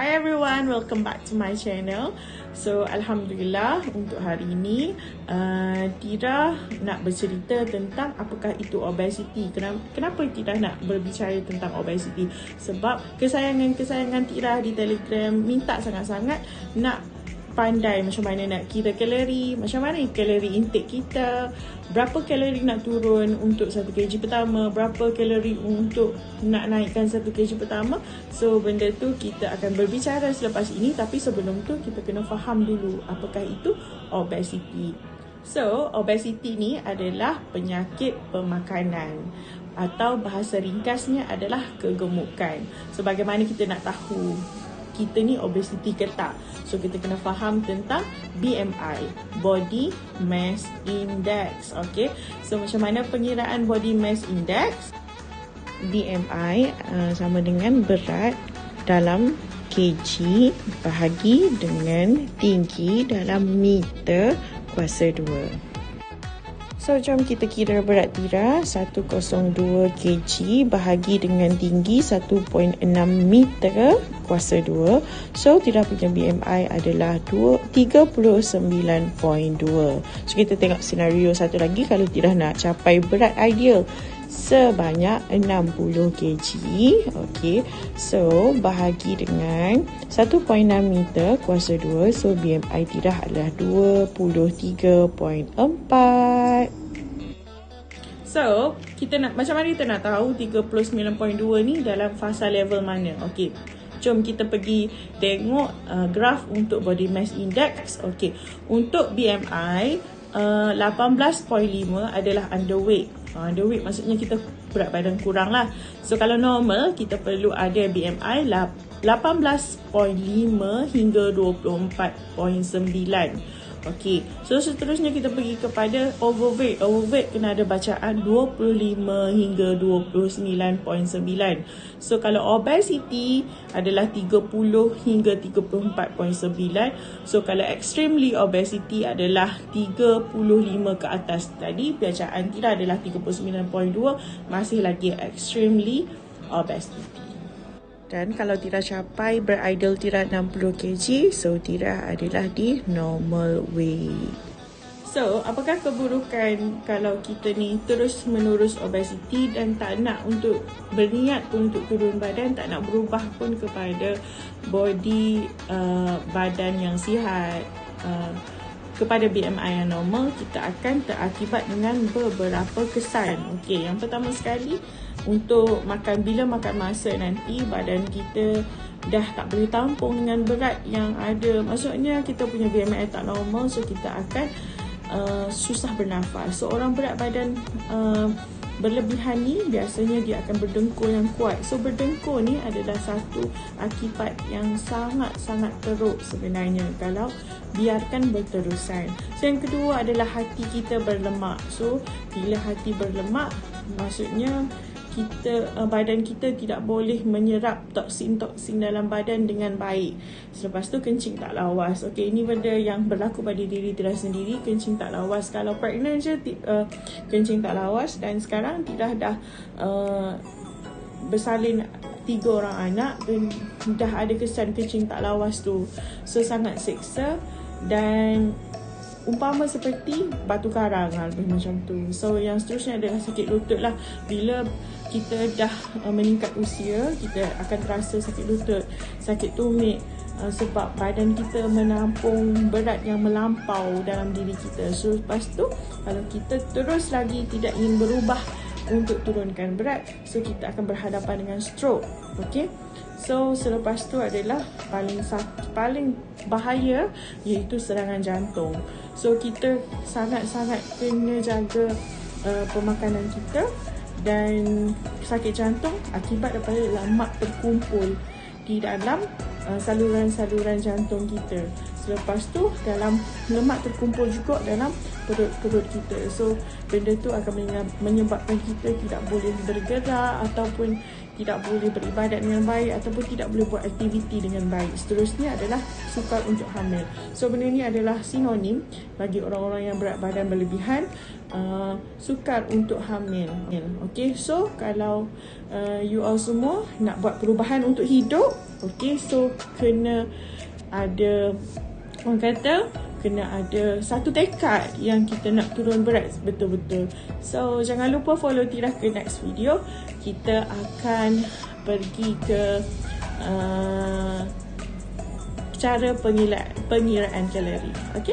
Hi everyone, welcome back to my channel. So Alhamdulillah untuk hari ini Tira nak bercerita tentang apakah itu obesity. Kenapa Tira nak berbicara tentang obesity? Sebab kesayangan Tira di Telegram minta sangat-sangat nak pandai macam mana nak kira kalori, macam mana kalori intake kita, berapa kalori nak turun untuk 1 kg pertama, berapa kalori untuk nak naikkan 1 kg pertama. So benda tu kita akan berbicara selepas ini, tapi sebelum tu kita kena faham dulu apakah itu obesity. So obesity ni adalah penyakit pemakanan atau bahasa ringkasnya adalah kegemukan. So bagaimana kita nak tahu kita ni obesity ke tak? So kita kena faham tentang BMI, Body Mass Index. Okay, so macam mana pengiraan Body Mass Index? BMI sama dengan berat dalam kg bahagi dengan tinggi dalam meter kuasa 2. So, jom kita kira berat Tira 102 kg bahagi dengan tinggi 1.6 meter kuasa 2. So, Tira punya BMI adalah 39.2. So, kita tengok senario satu lagi kalau Tira nak capai berat ideal sebanyak 60 kg. Okay, so bahagi dengan 1.6 meter kuasa 2. So BMI Tira adalah 23.4. So kita nak, macam mana kita nak tahu 39.2 ni dalam fasa level mana? Okay, jom kita pergi tengok graf untuk Body Mass Index. Okay, untuk BMI 18.5 adalah underweight. Underweight maksudnya kita berat badan kurang lah. So kalau normal kita perlu ada BMI 18.5 hingga 24.9. Okay, so seterusnya kita pergi kepada overweight. Overweight kena ada bacaan 25 hingga 29.9. So kalau obesity adalah 30 hingga 34.9. So kalau extremely obesity adalah 35 ke atas. Tadi bacaan Tira adalah 39.2, masih lagi extremely obesity. Dan kalau Tira capai berideal Tira 60 kg, so Tira adalah di normal weight. So, apakah keburukan kalau kita ni terus menerus obesity dan tak nak untuk berniat pun untuk turun badan, tak nak berubah pun kepada body badan yang sihat, kepada BMI yang normal, kita akan terakibat dengan beberapa kesan. Okey, yang pertama sekali, untuk bila makan masa nanti badan kita dah tak boleh tampung dengan berat yang ada. Maksudnya kita punya BMI tak normal, so kita akan susah bernafas. So orang berat badan berlebihan ni biasanya dia akan berdengkur yang kuat. So berdengkur ni adalah satu akibat yang sangat-sangat teruk sebenarnya kalau biarkan berterusan. So yang kedua adalah hati kita berlemak. So bila hati berlemak, maksudnya badan kita tidak boleh menyerap toksin-toksin dalam badan dengan baik. Selepas tu kencing tak lawas. Okey, ini benda yang berlaku pada diri Tira sendiri, kencing tak lawas. Kalau pregnant je kencing tak lawas, dan sekarang Tira dah bersalin 3 orang anak dan dah ada kesan kencing tak lawas tu. So sangat seksa dan umpama seperti batu karang lebih macam tu. So yang seterusnya adalah sakit lutut lah. Bila kita dah meningkat usia, kita akan terasa sakit lutut, sakit tumit, sebab badan kita menampung berat yang melampau dalam diri kita. So lepas tu kalau kita terus lagi tidak ingin berubah untuk turunkan berat, so kita akan berhadapan dengan stroke. Okay, so selepas tu adalah paling bahaya, iaitu serangan jantung. So kita sangat-sangat kena jaga pemakanan kita, dan sakit jantung akibat daripada lemak terkumpul di dalam saluran-saluran jantung kita. Selepas tu dalam lemak terkumpul juga dalam perut kita. So benda tu akan menyebabkan kita tidak boleh bergerak ataupun tidak boleh beribadat dengan baik ataupun tidak boleh buat aktiviti dengan baik. Seterusnya adalah sukar untuk hamil. So benda ni adalah sinonim bagi orang-orang yang berat badan berlebihan, sukar untuk hamil. Okay, so kalau you all semua nak buat perubahan untuk hidup, Okay, so kena ada, orang kata kena ada satu tekad yang kita nak turun berat betul-betul. So jangan lupa follow Tira ke next video. Kita akan pergi ke cara pengiraan kalori. Okay.